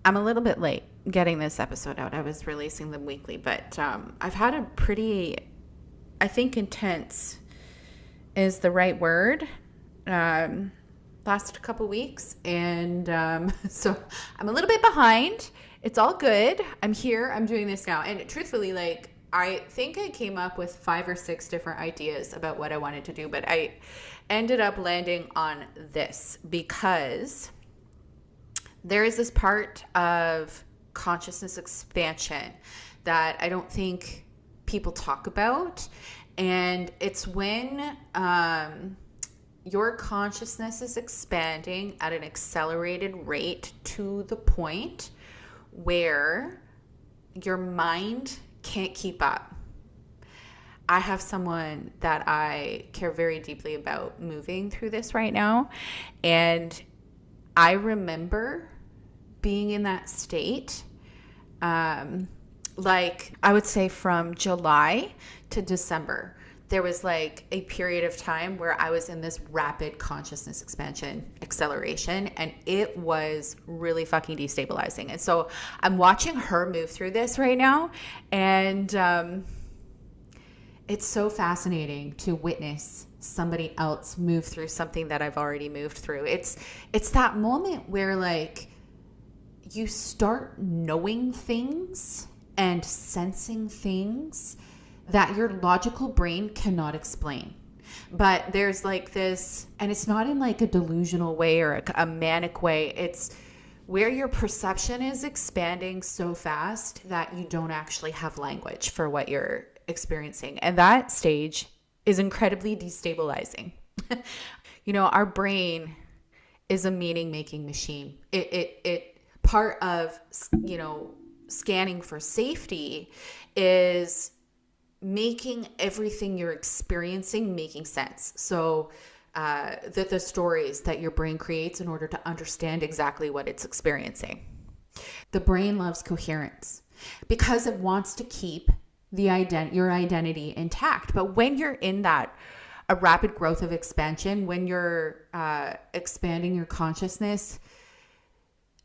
I'm a little bit late getting this episode out. I was releasing them weekly, but I've had a pretty, I think intense is the right word, last couple weeks. And so I'm a little bit behind. It's all good. I'm here. I'm doing this now. And truthfully, like, I think I came up with 5 or 6 different ideas about what I wanted to do, but I ended up landing on this because there is this part of consciousness expansion that I don't think people talk about. And it's when your consciousness is expanding at an accelerated rate to the point where your mind can't keep up. I have someone that I care very deeply about moving through this right now. And I remember being in that state, like I would say from July to December. There was like a period of time where I was in this rapid consciousness expansion acceleration, and it was really fucking destabilizing. And so I'm watching her move through this right now, and it's so fascinating to witness somebody else move through something that I've already moved through. It's that moment where like you start knowing things and sensing things that your logical brain cannot explain. But there's like this, and it's not in like a delusional way or a manic way. It's where your perception is expanding so fast that you don't actually have language for what you're experiencing. And that stage is incredibly destabilizing. You know, our brain is a meaning-making machine. It part of, you know, scanning for safety is making everything you're experiencing making sense. So the stories that your brain creates in order to understand exactly what it's experiencing. The brain loves coherence because it wants to keep your identity intact. But when you're in a rapid growth of expansion, when you're expanding your consciousness,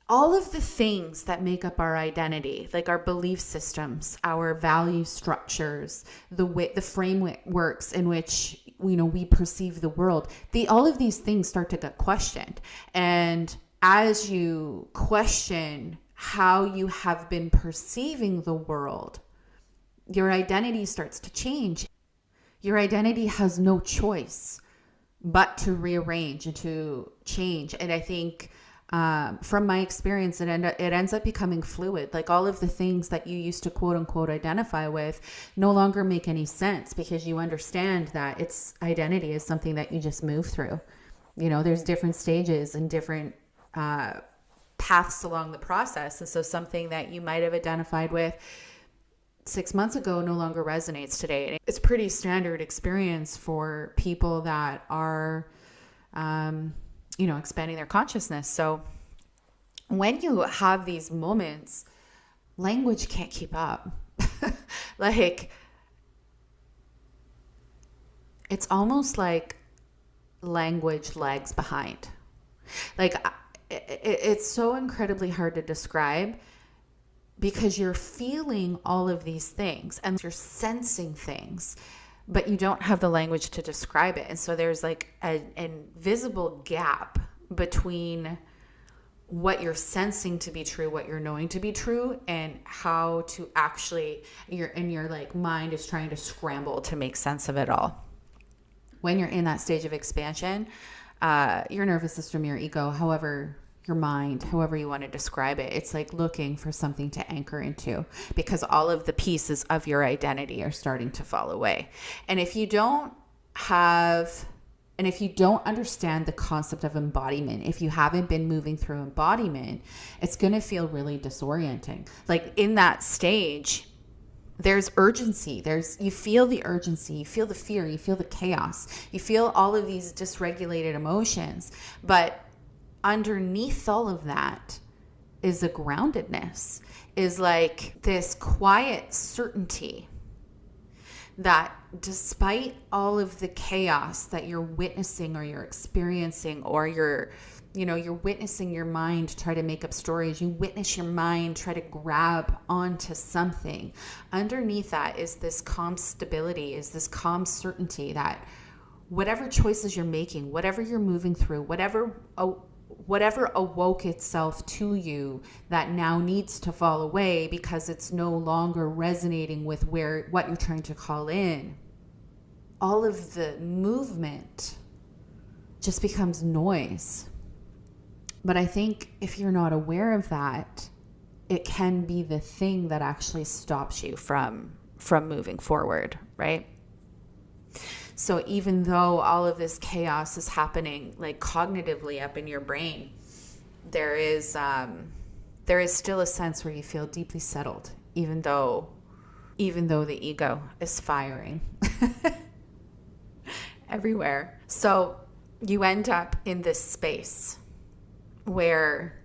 all of the things that make up our identity, like our belief systems, our value structures, the frameworks in which, you know, we perceive the world, all of these things start to get questioned. And as you question how you have been perceiving the world, your identity starts to change. Your identity has no choice but to rearrange and to change. And I think from my experience, it ends up becoming fluid. Like all of the things that you used to quote unquote identify with no longer make any sense because you understand that its identity is something that you just move through. You know, there's different stages and different paths along the process. And so something that you might have identified with 6 months ago no longer resonates today. It's pretty standard experience for people that are, you know, expanding their consciousness. So when you have these moments, language can't keep up. Like, it's almost like language lags behind. Like, it's so incredibly hard to describe because you're feeling all of these things and you're sensing things, but you don't have the language to describe it. And so there's like an invisible gap between what you're sensing to be true, what you're knowing to be true, and how to actually, your like mind is trying to scramble to make sense of it all. When you're in that stage of expansion, your nervous system, your ego, however, your mind, however you want to describe it, it's like looking for something to anchor into because all of the pieces of your identity are starting to fall away. And if you don't understand the concept of embodiment, if you haven't been moving through embodiment, it's going to feel really disorienting. Like in that stage, there's urgency. You feel the urgency, you feel the fear, you feel the chaos, you feel all of these dysregulated emotions. But underneath all of that is a groundedness, is like this quiet certainty that despite all of the chaos that you're witnessing or you're experiencing or you're You're witnessing your mind try to make up stories. You witness your mind try to grab onto something. Underneath that is this calm stability, is this calm certainty that whatever choices you're making, whatever you're moving through, whatever awoke itself to you that now needs to fall away because it's no longer resonating with what you're trying to call in, all of the movement just becomes noise. But I think if you're not aware of that, it can be the thing that actually stops you from moving forward, right? So even though all of this chaos is happening like cognitively up in your brain, there is still a sense where you feel deeply settled, even though the ego is firing everywhere. So you end up in this space where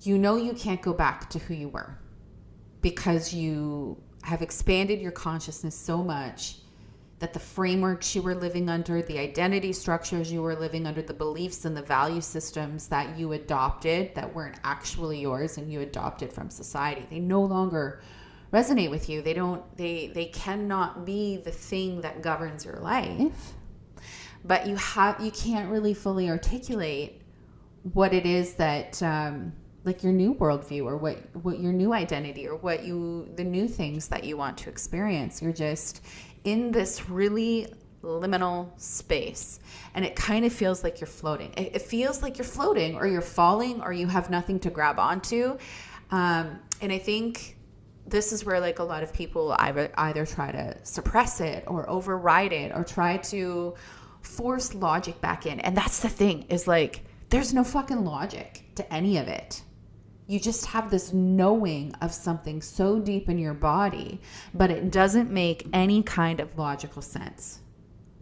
you can't go back to who you were because you have expanded your consciousness so much that the frameworks you were living under, the identity structures you were living under, the beliefs and the value systems that you adopted that weren't actually yours and you adopted from society, they no longer resonate with you. They cannot be the thing that governs your life. But you can't really fully articulate what it is that like your new worldview or what your new identity or the new things that you want to experience. You're just in this really liminal space, and it kind of feels like you're floating. It feels like you're floating or you're falling or you have nothing to grab onto. And I think this is where like a lot of people either try to suppress it or override it or try to force logic back in. And that's the thing, is like there's no fucking logic to any of it. You just have this knowing of something so deep in your body, but it doesn't make any kind of logical sense.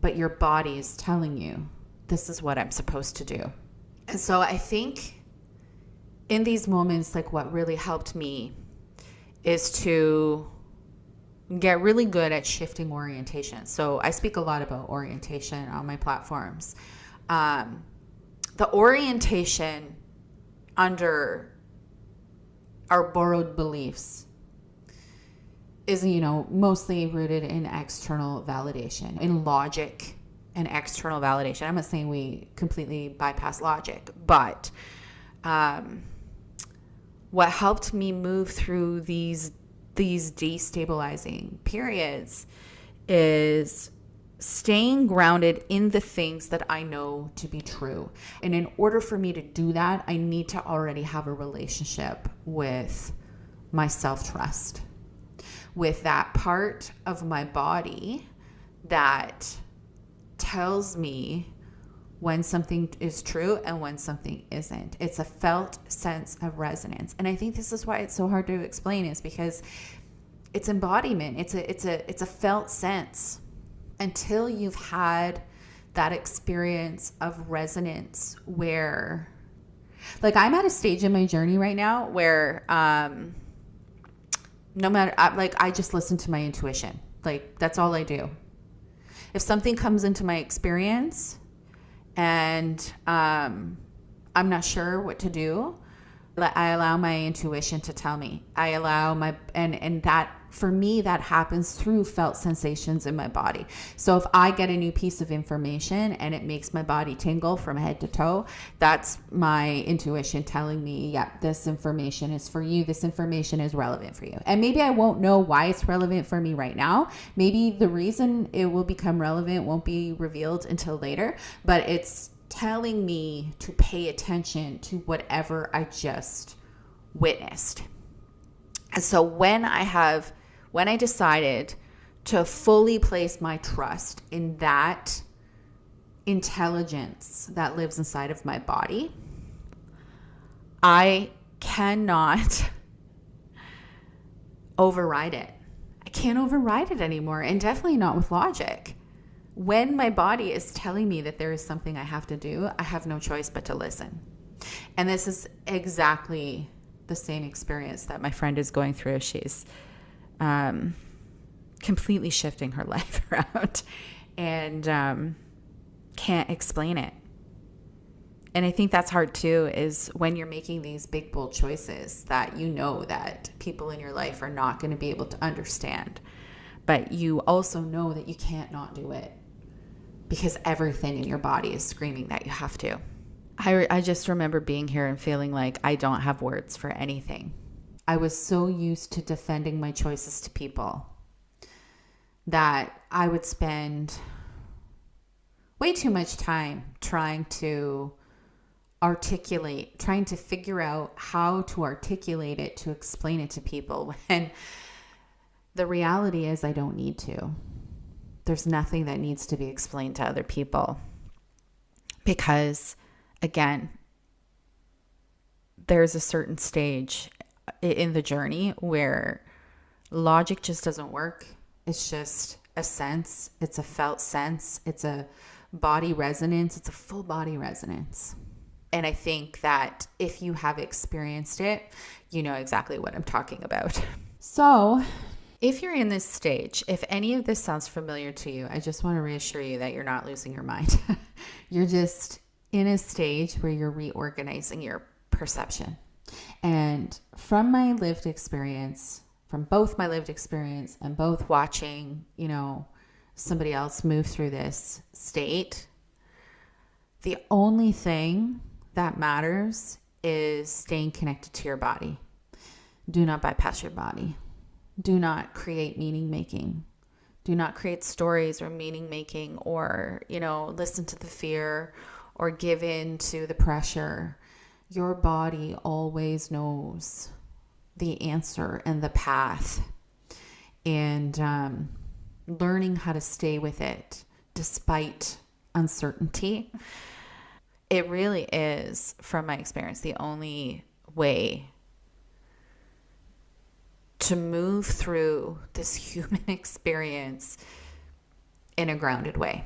But your body is telling you, this is what I'm supposed to do. And so I think in these moments, like what really helped me is to get really good at shifting orientation. So I speak a lot about orientation on my platforms. The orientation under our borrowed beliefs is, mostly rooted in external validation, in logic and external validation. I'm not saying we completely bypass logic, but what helped me move through these destabilizing periods is staying grounded in the things that I know to be true. And in order for me to do that, I need to already have a relationship with my self-trust, with that part of my body that tells me when something is true and when something isn't. It's a felt sense of resonance. And I think this is why it's so hard to explain, is because it's embodiment. It's a felt sense. Until you've had that experience of resonance where, like, I'm at a stage in my journey right now where no matter, I just listen to my intuition. Like, that's all I do. If something comes into my experience and I'm not sure what to do, I allow my intuition to tell me. I allow and that, for me, that happens through felt sensations in my body. So if I get a new piece of information and it makes my body tingle from head to toe, that's my intuition telling me, yeah, this information is for you. This information is relevant for you. And maybe I won't know why it's relevant for me right now. Maybe the reason it will become relevant won't be revealed until later, but it's telling me to pay attention to whatever I just witnessed. And so when I decided to fully place my trust in that intelligence that lives inside of my body, I cannot override it. I can't override it anymore, and definitely not with logic. When my body is telling me that there is something I have to do, I have no choice but to listen. And this is exactly the same experience that my friend is going through. She's completely shifting her life around and can't explain it. And I think that's hard too, is when you're making these big, bold choices that you know that people in your life are not going to be able to understand. But you also know that you can't not do it because everything in your body is screaming that you have to. I just remember being here and feeling like I don't have words for anything. I was so used to defending my choices to people that I would spend way too much time trying to figure out how to articulate it, to explain it to people, when the reality is I don't need to. There's nothing that needs to be explained to other people because, again, there's a certain stage in the journey where logic just doesn't work. It's just a sense. It's a felt sense. It's a body resonance. It's a full body resonance. And I think that if you have experienced it, you know exactly what I'm talking about. So if you're in this stage, if any of this sounds familiar to you, I just want to reassure you that you're not losing your mind. You're just in a stage where you're reorganizing your perception. And from my lived experience, from both my lived experience and both watching, somebody else move through this state, the only thing that matters is staying connected to your body. Do not bypass your body. Do not create meaning making. Do not create stories or meaning making or, listen to the fear or give in to the pressure. Your body always knows the answer and the path. And learning how to stay with it despite uncertainty, it really is, from my experience, the only way to move through this human experience in a grounded way.